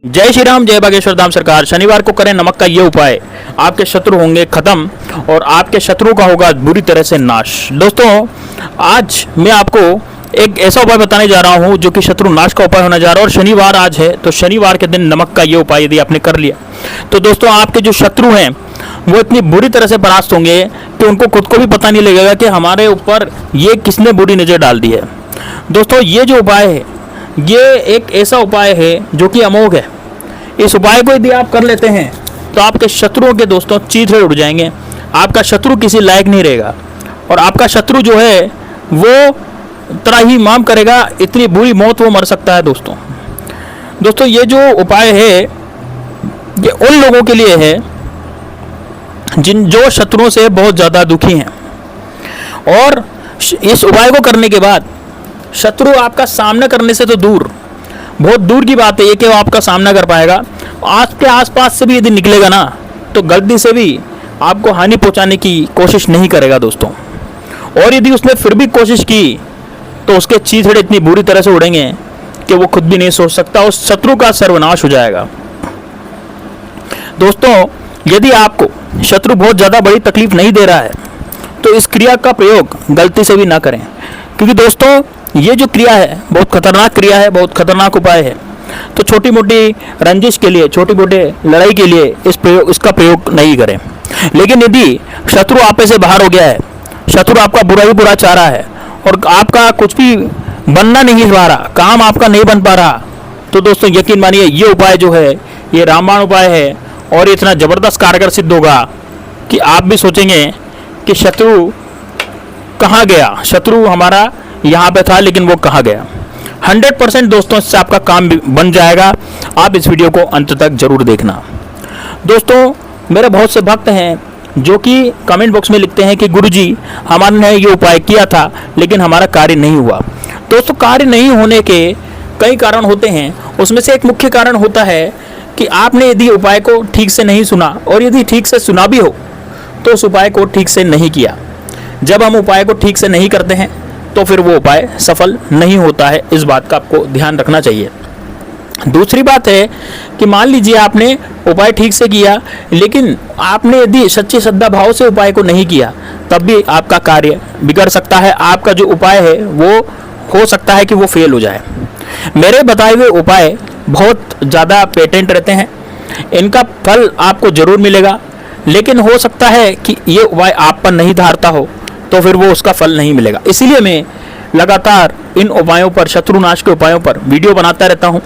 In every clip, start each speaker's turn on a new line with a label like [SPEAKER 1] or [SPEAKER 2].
[SPEAKER 1] जय श्री राम, जय बागेश्वर धाम सरकार। शनिवार को करें नमक का ये उपाय, आपके शत्रु होंगे खत्म और आपके शत्रु का होगा बुरी तरह से नाश। दोस्तों, आज मैं आपको एक ऐसा उपाय बताने जा रहा हूं जो कि शत्रु नाश का उपाय होने जा रहा है और शनिवार आज है, तो शनिवार के दिन नमक का ये उपाय यदि आपने कर लिया तो दोस्तों आपके जो शत्रु हैं वो इतनी बुरी तरह से परास्त होंगे कि उनको खुद को भी पता नहीं लगेगा कि हमारे ऊपर ये किसने बुरी नज़र डाल दी है। दोस्तों, ये जो उपाय है ये एक ऐसा उपाय है जो कि अमोघ है। इस उपाय को यदि आप कर लेते हैं तो आपके शत्रुओं के दोस्तों चीथड़े उड़ जाएंगे, आपका शत्रु किसी लायक नहीं रहेगा और आपका शत्रु जो है वो त्राही माम करेगा, इतनी बुरी मौत वो मर सकता है। दोस्तों ये जो उपाय है ये उन लोगों के लिए है जो शत्रुओं से बहुत ज़्यादा दुखी हैं और इस उपाय को करने के बाद शत्रु आपका सामना करने से तो दूर, बहुत दूर की बात है ये कि वो आपका सामना कर पाएगा। आपके आसपास से भी यदि निकलेगा ना तो गलती से भी आपको हानि पहुंचाने की कोशिश नहीं करेगा दोस्तों। और यदि उसने फिर भी कोशिश की तो उसके चीथड़े इतनी बुरी तरह से उड़ेंगे कि वो खुद भी नहीं सोच सकता, उस शत्रु का सर्वनाश हो जाएगा। दोस्तों, यदि आपको शत्रु बहुत ज़्यादा बड़ी तकलीफ नहीं दे रहा है तो इस क्रिया का प्रयोग गलती से भी ना करें, क्योंकि दोस्तों ये जो क्रिया है बहुत खतरनाक क्रिया है, बहुत खतरनाक उपाय है। तो छोटी मोटी रंजिश के लिए, छोटी मोटी लड़ाई के लिए इसका प्रयोग नहीं करें। लेकिन यदि शत्रु आप से बाहर हो गया है, शत्रु आपका बुरा ही बुरा चाह रहा है और आपका कुछ भी बनना नहीं पा रहा, काम आपका नहीं बन पा रहा, तो दोस्तों यकीन मानिए ये उपाय जो है ये रामबाण उपाय है और ये इतना ज़बरदस्त कारगर सिद्ध होगा कि आप भी सोचेंगे कि शत्रु कहाँ गया, शत्रु हमारा यहाँ पे था लेकिन वो कहाँ गया। 100% दोस्तों इससे आपका काम भी बन जाएगा। आप इस वीडियो को अंत तक जरूर देखना। दोस्तों, मेरे बहुत से भक्त हैं जो कि कमेंट बॉक्स में लिखते हैं कि गुरुजी हमने ये उपाय किया था लेकिन हमारा कार्य नहीं हुआ। दोस्तों, कार्य नहीं होने के कई कारण होते हैं, उसमें से एक मुख्य कारण होता है कि आपने यदि उपाय को ठीक से नहीं सुना और यदि ठीक से सुना भी हो तो उस उपाय को ठीक से नहीं किया। जब हम उपाय को ठीक से नहीं करते हैं तो फिर वो उपाय सफल नहीं होता है, इस बात का आपको ध्यान रखना चाहिए। दूसरी बात है कि मान लीजिए आपने उपाय ठीक से किया लेकिन आपने यदि सच्ची श्रद्धा भाव से उपाय को नहीं किया तब भी आपका कार्य बिगड़ सकता है, आपका जो उपाय है वो हो सकता है कि वो फेल हो जाए। मेरे बताए हुए उपाय बहुत ज़्यादा पेटेंट रहते हैं, इनका फल आपको जरूर मिलेगा, लेकिन हो सकता है कि ये उपाय आप पर नहीं धारता हो तो फिर वो उसका फल नहीं मिलेगा। इसीलिए मैं लगातार इन उपायों पर, शत्रुनाश के उपायों पर वीडियो बनाता रहता हूँ।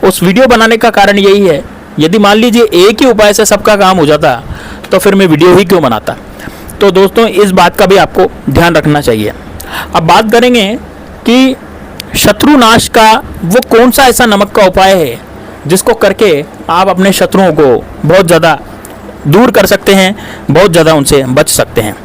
[SPEAKER 1] उस वीडियो बनाने का कारण यही है, यदि मान लीजिए एक ही उपाय से सबका काम हो जाता तो फिर मैं वीडियो ही क्यों बनाता। तो दोस्तों इस बात का भी आपको ध्यान रखना चाहिए। अब बात करेंगे कि शत्रुनाश का वो कौन सा ऐसा नमक का उपाय है जिसको करके आप अपने शत्रुओं को बहुत ज़्यादा दूर कर सकते हैं, बहुत ज़्यादा उनसे बच सकते हैं।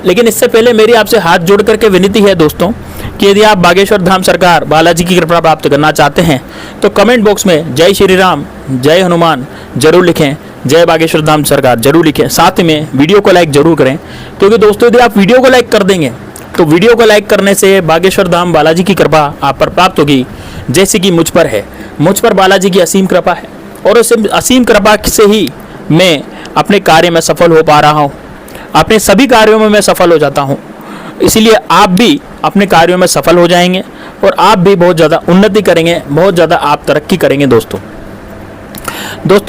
[SPEAKER 1] लेकिन इससे पहले मेरी आपसे हाथ जोड़ करके विनती है दोस्तों कि यदि आप बागेश्वर धाम सरकार बालाजी की कृपा प्राप्त करना चाहते हैं तो कमेंट बॉक्स में जय श्री राम, जय हनुमान जरूर लिखें, जय बागेश्वर धाम सरकार जरूर लिखें। साथ में वीडियो को लाइक जरूर करें, क्योंकि दोस्तों यदि आप वीडियो को लाइक कर देंगे तो वीडियो को लाइक करने से बागेश्वर धाम बालाजी की कृपा आप पर प्राप्त होगी, जैसे कि मुझ पर है। मुझ पर बालाजी की असीम कृपा है और उस असीम कृपा से ही मैं अपने कार्य में सफल हो पा रहा हूँ, अपने सभी कार्यों में मैं सफल हो जाता हूँ। इसीलिए आप भी अपने कार्यों में सफल हो जाएंगे और आप भी बहुत ज़्यादा उन्नति करेंगे, बहुत ज़्यादा आप तरक्की करेंगे। दोस्तों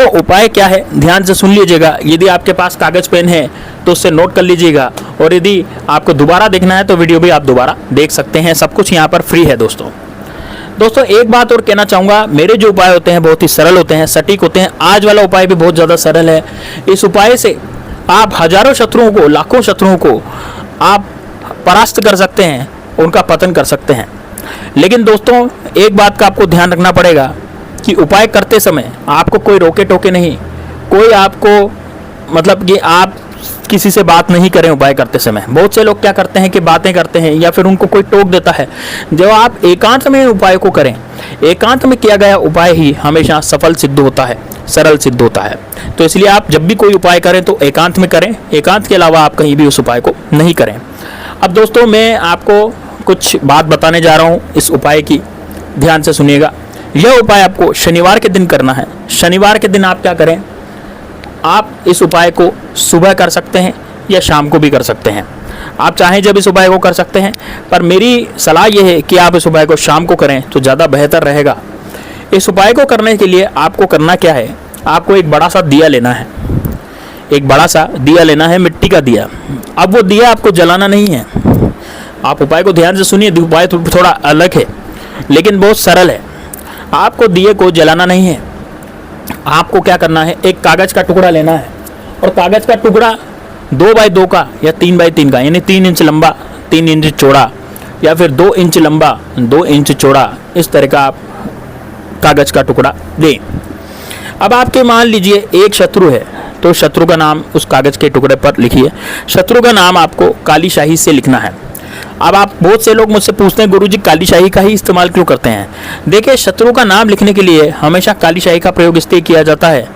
[SPEAKER 1] उपाय क्या है ध्यान से सुन लीजिएगा। यदि आपके पास कागज़ पेन है तो उससे नोट कर लीजिएगा और यदि आपको दोबारा देखना है तो वीडियो भी आप दोबारा देख सकते हैं, सब कुछ यहाँ पर फ्री है। दोस्तों एक बात और कहना चाहूँगा, मेरे जो उपाय होते हैं बहुत ही सरल होते हैं, सटीक होते हैं। आज वाला उपाय भी बहुत ज़्यादा सरल है। इस उपाय से आप हजारों शत्रुओं को, लाखों शत्रुओं को आप परास्त कर सकते हैं, उनका पतन कर सकते हैं। लेकिन दोस्तों एक बात का आपको ध्यान रखना पड़ेगा कि उपाय करते समय आपको कोई रोके टोके नहीं, कोई आपको मतलब कि आप किसी से बात नहीं करें उपाय करते समय। बहुत से लोग क्या करते हैं कि बातें करते हैं या फिर उनको कोई टोक देता है। जब आप एकांत में उपाय को करें, एकांत में किया गया उपाय ही हमेशा सफल सिद्ध होता है, सरल सिद्ध होता है। तो इसलिए आप जब भी कोई उपाय करें तो एकांत में करें, एकांत के अलावा आप कहीं भी उस उपाय को नहीं करें। अब दोस्तों मैं आपको कुछ बात बताने जा रहा हूँ इस उपाय की, ध्यान से सुनिएगा। यह उपाय आपको शनिवार के दिन करना है। शनिवार के दिन आप क्या करें, आप इस उपाय को सुबह कर सकते हैं या शाम को भी कर सकते हैं। आप चाहें जब इस उपाय को कर सकते हैं, पर मेरी सलाह यह है कि आप इस उपाय को शाम को करें तो ज़्यादा बेहतर रहेगा। इस उपाय को करने के लिए आपको करना क्या है, आपको एक बड़ा सा दिया लेना है। एक बड़ा सा दिया लेना है, मिट्टी का दिया। अब वो दिया आपको जलाना नहीं है। आप उपाय को ध्यान से सुनिए, उपाय थोड़ा अलग है लेकिन बहुत सरल है। आपको दिए को जलाना नहीं है। आपको क्या करना है, एक कागज़ का टुकड़ा लेना है और कागज़ का टुकड़ा 2 बाई 2 का या 3 बाई 3 का, यानी 3 इंच लंबा 3 इंच चौड़ा, या फिर 2 इंच लंबा 2 इंच चौड़ा, इस तरह का आप कागज़ का टुकड़ा दें। अब आपके मान लीजिए एक शत्रु है, तो शत्रु का नाम उस कागज़ के टुकड़े पर लिखिए। शत्रु का नाम आपको काली शाही से लिखना है। अब आप, बहुत से लोग मुझसे पूछते हैं गुरुजी काली शाही का ही इस्तेमाल क्यों करते हैं। देखिए, शत्रु का नाम लिखने के लिए हमेशा काली शाही का प्रयोग इसलिए किया जाता है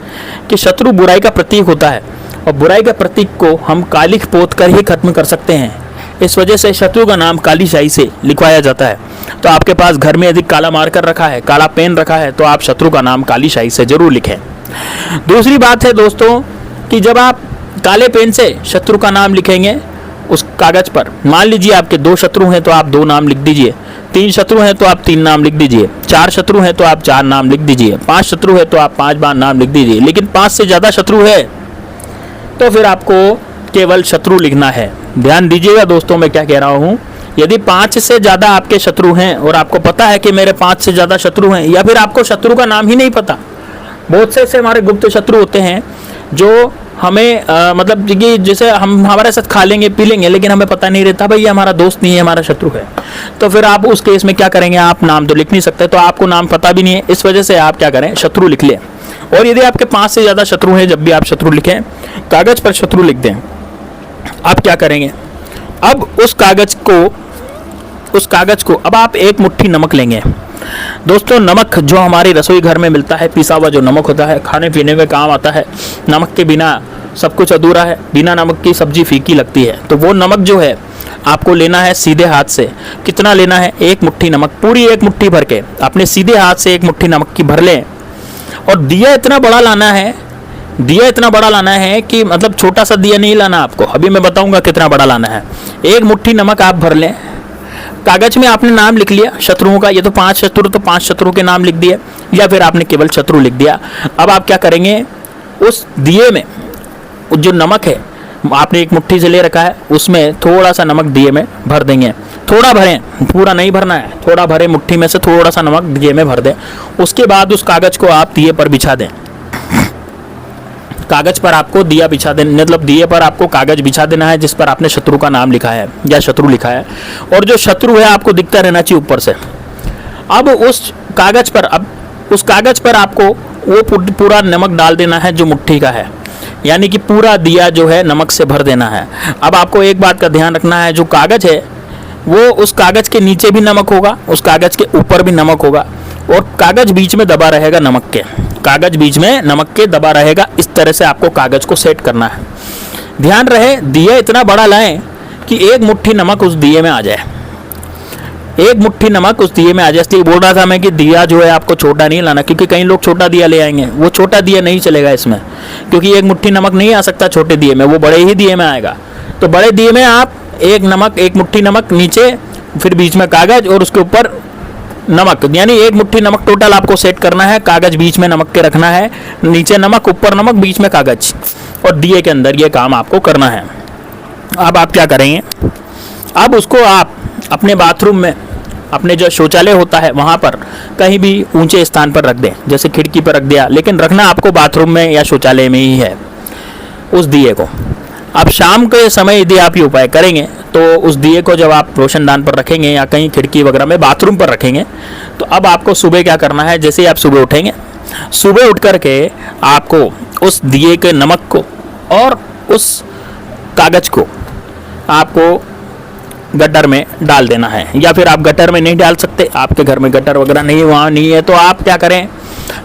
[SPEAKER 1] कि शत्रु बुराई का प्रतीक होता है और बुराई के प्रतीक को हम कालिख पोत कर ही खत्म कर सकते हैं। इस वजह से शत्रु का नाम काली शाही से लिखवाया जाता है। तो आपके पास घर में यदि काला मार्कर रखा है, काला पेन रखा है, तो आप शत्रु का नाम काली शाही से जरूर लिखें। दूसरी बात है दोस्तों कि जब आप काले पेन से शत्रु का नाम लिखेंगे उस कागज पर, मान लीजिए आपके 2 शत्रु हैं तो आप 2 नाम लिख दीजिए, 3 शत्रु हैं तो आप 3 नाम लिख दीजिए, 4 शत्रु हैं तो आप 4 नाम लिख दीजिए, 5 शत्रु है तो आप 5 बार नाम लिख दीजिए। लेकिन 5 से ज़्यादा शत्रु है तो फिर आपको केवल शत्रु लिखना है। ध्यान दीजिएगा दोस्तों, मैं क्या कह रहा हूँ। यदि 5 से ज़्यादा आपके शत्रु हैं और आपको पता है कि मेरे 5 से ज़्यादा शत्रु हैं, या फिर आपको शत्रु का नाम ही नहीं पता, बहुत से ऐसे हमारे गुप्त शत्रु होते हैं जो हमें मतलब कि जैसे हम हमारे साथ खा लेंगे पी लेंगे लेकिन हमें पता नहीं रहता भाई ये हमारा दोस्त नहीं है, हमारा शत्रु है। तो फिर आप उस केस में क्या करेंगे, आप नाम तो लिख नहीं सकते, तो आपको नाम पता भी नहीं है। इस वजह से आप क्या करें, शत्रु लिख लें। और यदि आपके 5 से ज़्यादा शत्रु हैं, जब भी आप शत्रु लिखें, कागज़ पर शत्रु लिख दें। आप क्या करेंगे, अब उस कागज़ को अब आप एक मुट्ठी नमक लेंगे। दोस्तों, नमक जो हमारी रसोई घर में मिलता है, पिसा हुआ जो नमक होता है, खाने पीने में काम आता है। नमक के बिना सब कुछ अधूरा है, बिना नमक की सब्जी फीकी लगती है। तो वो नमक जो है आपको लेना है सीधे हाथ से। कितना लेना है, एक मुट्ठी नमक, पूरी एक मुट्ठी भर के अपने सीधे हाथ से एक मुट्ठी नमक की भर लें। और दिया इतना बड़ा लाना है, दिया इतना बड़ा लाना है कि मतलब छोटा सा दिया नहीं लाना आपको, अभी मैं बताऊंगा कितना बड़ा लाना है। एक मुट्ठी नमक आप भर लें। कागज में आपने नाम लिख लिया शत्रुओं का, ये तो 5 शत्रु, तो 5 शत्रु के नाम लिख दिए, या फिर आपने केवल शत्रु लिख दिया। अब आप क्या करेंगे, उस दिए में जो नमक है आपने एक मुट्ठी से ले रखा है, उसमें थोड़ा सा नमक दिए में भर देंगे। थोड़ा भरें, पूरा नहीं भरना है, थोड़ा भरे, मुट्ठी में से थोड़ा सा नमक दिए में भर दें। उसके बाद उस कागज को आप दिए पर बिछा दें। कागज पर आपको दिया बिछा देना, मतलब दिए पर आपको कागज बिछा देना है जिस पर आपने शत्रु का नाम लिखा है या शत्रु लिखा है, और जो शत्रु है आपको दिखता रहना चाहिए ऊपर से। अब उस कागज पर आपको वो पूरा नमक डाल देना है जो मुट्ठी का है, यानी कि पूरा दिया जो है नमक से भर देना है। अब आपको एक बात का ध्यान रखना है, जो कागज है वो उस कागज के नीचे भी नमक होगा, उस कागज के ऊपर भी नमक होगा, और कागज बीच में दबा रहेगा नमक के, कागज बीच में नमक के दबा रहेगा। इस तरह से आपको कागज को सेट करना है। ध्यान रहे, दिया इतना बड़ा लाएं कि एक मुट्ठी नमक उस दिए में आ जाए, एक मुट्ठी नमक उस दिए में आ जाए। इसलिए बोल रहा था मैं कि दिया जो है आपको छोटा नहीं लाना, क्योंकि कई लोग छोटा दिया ले आएंगे, वो छोटा दिया नहीं चलेगा इसमें, क्योंकि एक मुट्ठी नमक नहीं आ सकता छोटे दिए में, वो बड़े ही दिए में आएगा। तो बड़े दिए में आप एक मुट्ठी नमक नीचे, फिर बीच में कागज और उसके ऊपर नमक, यानी एक मुट्ठी नमक टोटल आपको सेट करना है। कागज बीच में नमक के रखना है, नीचे नमक, ऊपर नमक, बीच में कागज, और दिए के अंदर ये काम आपको करना है। अब आप क्या करेंगे, अब उसको आप अपने बाथरूम में, अपने जो शौचालय होता है वहाँ पर कहीं भी ऊंचे स्थान पर रख दें, जैसे खिड़की पर रख दिया, लेकिन रखना आपको बाथरूम में या शौचालय में ही है उस दिए को। अब शाम के समय यदि आप ये उपाय करेंगे तो उस दिए को जब आप रोशनदान पर रखेंगे या कहीं खिड़की वगैरह में बाथरूम पर रखेंगे, तो अब आपको सुबह क्या करना है, जैसे ही आप सुबह उठेंगे, सुबह उठ करके आपको उस दिए के नमक को और उस कागज को आपको गटर में डाल देना है। या फिर आप गटर में नहीं डाल सकते, आपके घर में गटर वगैरह नहीं, वहाँ नहीं है, तो आप क्या करें,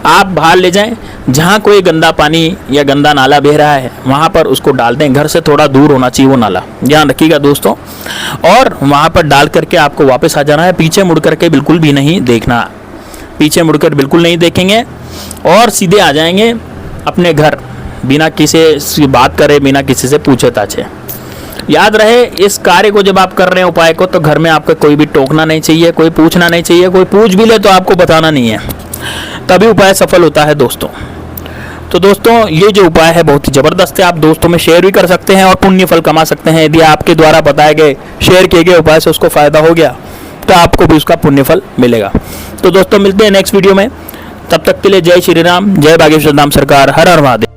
[SPEAKER 1] आप बाहर ले जाएं, जहाँ कोई गंदा पानी या गंदा नाला बह रहा है वहाँ पर उसको डाल दें। घर से थोड़ा दूर होना चाहिए वो नाला, ध्यान रखिएगा दोस्तों। और वहाँ पर डाल करके आपको वापस आ जाना है, पीछे मुड़ करके बिल्कुल भी नहीं देखना, पीछे मुड़कर बिल्कुल नहीं देखेंगे और सीधे आ जाएंगे अपने घर, बिना किसी से बात करे, बिना किसी से पूछे ताछे। याद रहे, इस कार्य को जब आप कर रहे हैं उपाय को, तो घर में आपका कोई भी टोकना नहीं चाहिए, कोई पूछना नहीं चाहिए, कोई पूछ भी ले तो आपको बताना नहीं है, तभी उपाय सफल होता है दोस्तों। तो दोस्तों ये जो उपाय है बहुत ही ज़बरदस्त है, आप दोस्तों में शेयर भी कर सकते हैं और पुण्य फल कमा सकते हैं। यदि आपके द्वारा बताए गए शेयर किए गए उपाय से उसको फ़ायदा हो गया तो आपको भी उसका पुण्य फल मिलेगा। तो दोस्तों मिलते हैं नेक्स्ट वीडियो में, तब तक के लिए जय श्री राम, जय बागेश्वर धाम सरकार, हर हर महादेव।